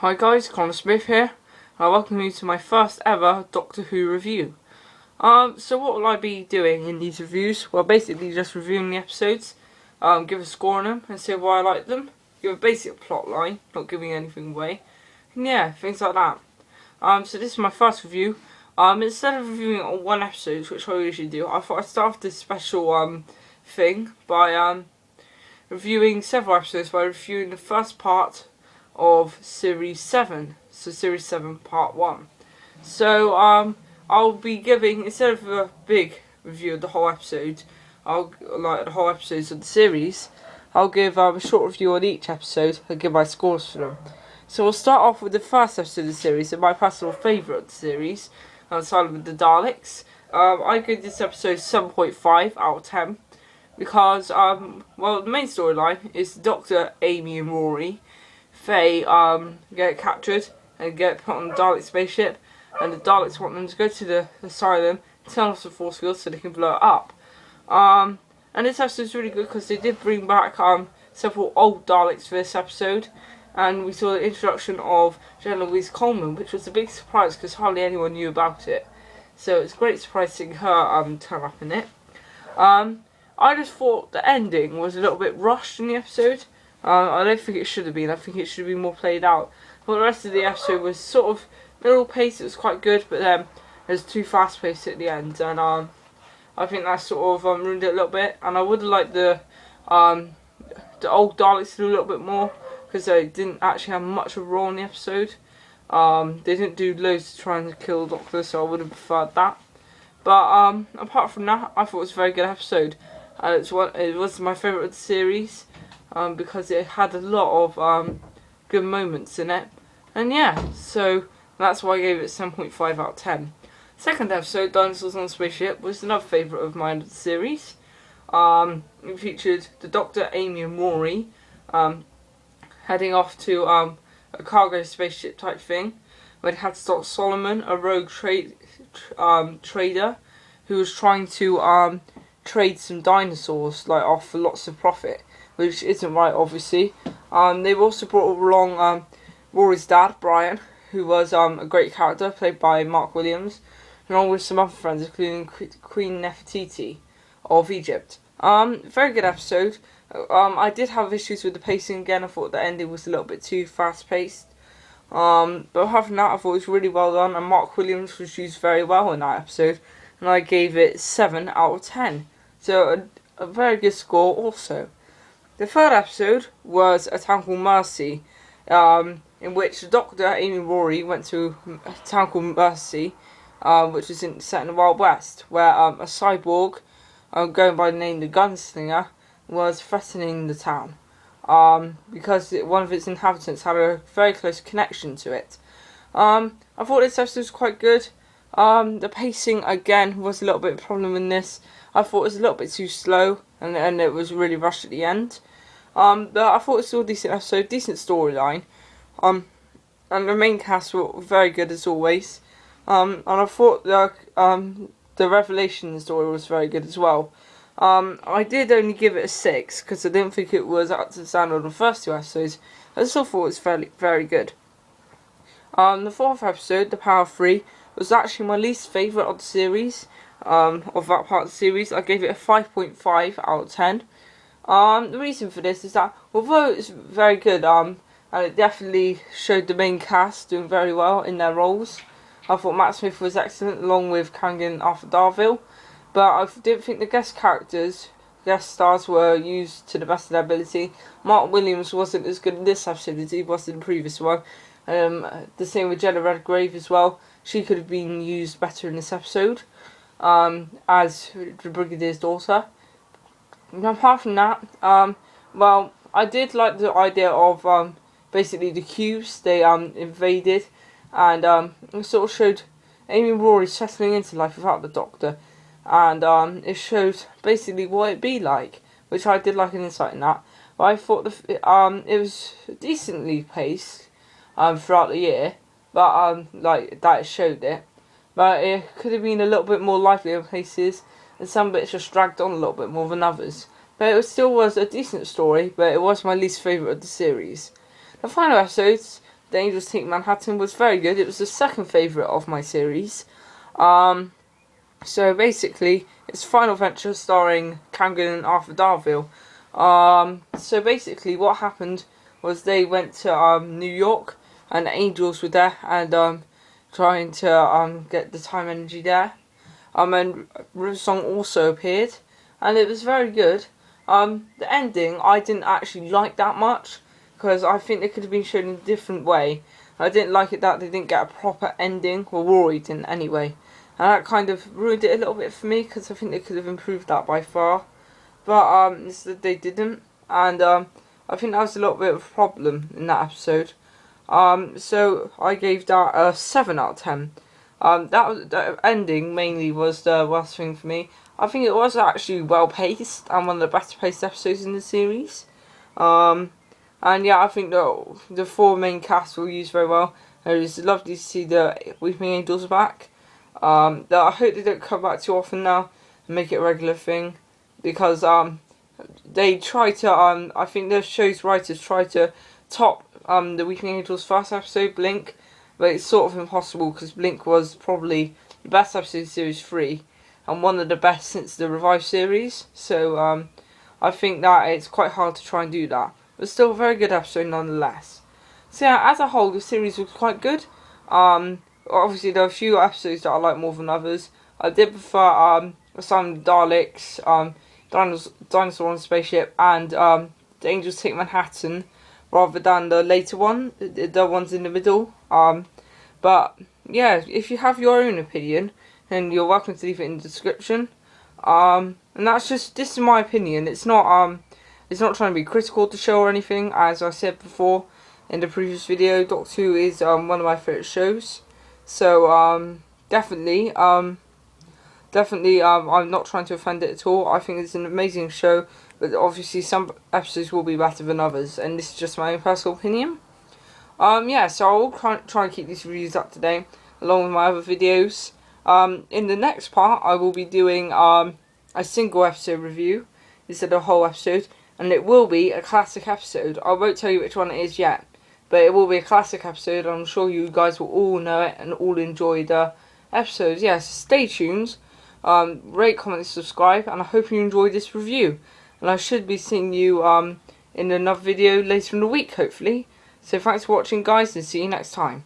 Hi guys, Connor Smith here. I welcome you to my first ever Doctor Who review. So what will I be doing in these reviews? Well, basically just reviewing the episodes, give a score on them and say why I like them, give a basic plot line, not giving anything away, and yeah, things like that. So this is my first review. Instead of reviewing it on one episode, which I usually do, I thought I'd start off this special thing by reviewing several episodes by reviewing the first part of Series 7, so Series 7 Part 1. So, I'll be giving, instead of a big review of the whole episode, the whole episodes of the series, I'll give a short review on each episode and give my scores for them. So we'll start off with the first episode of the series, and my personal favourite of the series, Asylum with the Daleks. I give this episode 7.5 out of 10, because, the main storyline is Dr. Amy and Rory. They get captured and get put on the Dalek spaceship, and the Daleks want them to go to the asylum, turn off the force field so they can blow it up. And this episode is really good because they did bring back several old Daleks for this episode, and we saw the introduction of Jenna Louise Coleman, which was a big surprise because hardly anyone knew about it. So it's great surprise seeing her turn up in it. I just thought the ending was a little bit rushed in the episode. I don't think it should have been. I think it should have been more played out. But the rest of the episode was sort of middle pace. It was quite good, but then it was too fast paced at the end, and I think that sort of ruined it a little bit. And I would have liked the old Daleks to do a little bit more, because they didn't actually have much of a role in the episode. They didn't do loads to try and kill the Doctor, so I would have preferred that. But apart from that, I thought it was a very good episode. It was my favourite of the series. Because it had a lot of good moments in it. And yeah, so that's why I gave it 7.5 out of 10. Second episode, Dinosaurs on the Spaceship, was another favourite of mine of the series. It featured the Doctor, Amy and Rory heading off to a cargo spaceship type thing, where they had to stop Solomon, a rogue trader who was trying to trade some dinosaurs off for lots of profit, which isn't right, obviously. They've also brought along Rory's dad, Brian, who was a great character, played by Mark Williams, along with some other friends, including Queen Nefertiti of Egypt. Very good episode. I did have issues with the pacing again. I thought the ending was a little bit too fast-paced. But apart from that, I thought it was really well done, and Mark Williams was used very well in that episode, and I gave it 7 out of 10. So a very good score also. The third episode was A Town Called Mercy, in which the Doctor, Amy and Rory, went to a town called Mercy, which is set in the Wild West, where a cyborg, going by the name the Gunslinger, was threatening the town, because one of its inhabitants had a very close connection to it. I thought this episode was quite good. The pacing, again, was a little bit of a problem in this. I thought it was a little bit too slow, and it was really rushed at the end. But I thought it was still a decent episode, decent storyline. And the main cast were very good as always. And I thought the revelation in the story was very good as well. I did only give it a 6 because I didn't think it was up to the standard of the first two episodes. I still thought it was very good. The fourth episode, The Power of Three, was actually my least favourite of the series. Of that part of the series, I gave it a 5.5 out of 10. The reason for this is that although it's very good, and it definitely showed the main cast doing very well in their roles. I thought Matt Smith was excellent, along with Kangan and Arthur Darvill, but I didn't think the guest stars were used to the best of their ability. Mark Williams wasn't as good in this episode as he was in the previous one. The same with Jenna Redgrave as well. She could have been used better in this episode, as the Brigadier's daughter. And apart from that, I did like the idea of basically the cubes they invaded, and it sort of showed Amy and Rory settling into life without the Doctor, and it showed basically what it'd be like, which I did like an insight in that. But I thought it was decently paced throughout the year, but that it showed it. But it could have been a little bit more lively in places, and some bits just dragged on a little bit more than others. But it still was a decent story, but it was my least favourite of the series. The final episode, The Angels Take Manhattan was very good. It was the second favourite of my series. So basically, it's Final Venture starring Camden and Arthur Darvill. So basically, what happened was they went to New York, and the Angels were there, and trying to get the time energy there. And Riversong also appeared, and it was very good. The ending I didn't actually like that much, because I think it could have been shown in a different way. I didn't like it that they didn't get a proper ending. Well, Rory didn't anyway. And that kind of ruined it a little bit for me, because I think they could have improved that by far. But instead they didn't. And I think that was a little bit of a problem in that episode. So I gave that a 7 out of 10. The ending mainly was the worst thing for me. I think it was actually well paced and one of the better paced episodes in the series. And yeah, I think the 4 main casts were used very well. It was lovely to see the Weeping Angels back. I hope they don't come back too often now and make it a regular thing, because they try to I think the show's writers try to top the Weeping Angels' first episode, Blink, but it's sort of impossible because Blink was probably the best episode of series 3 and one of the best since the Revive series. So I think that it's quite hard to try and do that, but still a very good episode nonetheless. So yeah, as a whole, the series was quite good. Obviously there are a few episodes that I like more than others. I did prefer some Daleks, Dinosaur on a Spaceship, and The Angels Take Manhattan, rather than the later one, the ones in the middle. But yeah, if you have your own opinion, then you're welcome to leave it in the description. And this is my opinion. It's not trying to be critical of the show or anything. As I said before in the previous video, Doctor Who is one of my favourite shows. So definitely, I'm not trying to offend it at all. I think it's an amazing show, but obviously some episodes will be better than others, and this is just my own personal opinion. Yeah, so I'll try and keep these reviews up to date, along with my other videos. In the next part, I will be doing a single episode review instead of a whole episode, and it will be a classic episode. I won't tell you which one it is yet, but it will be a classic episode. I'm sure you guys will all know it and all enjoy the episodes. Yeah, so stay tuned. Rate, comment, subscribe, and I hope you enjoyed this review. And I should be seeing you in another video later in the week, hopefully. So thanks for watching, guys, and see you next time.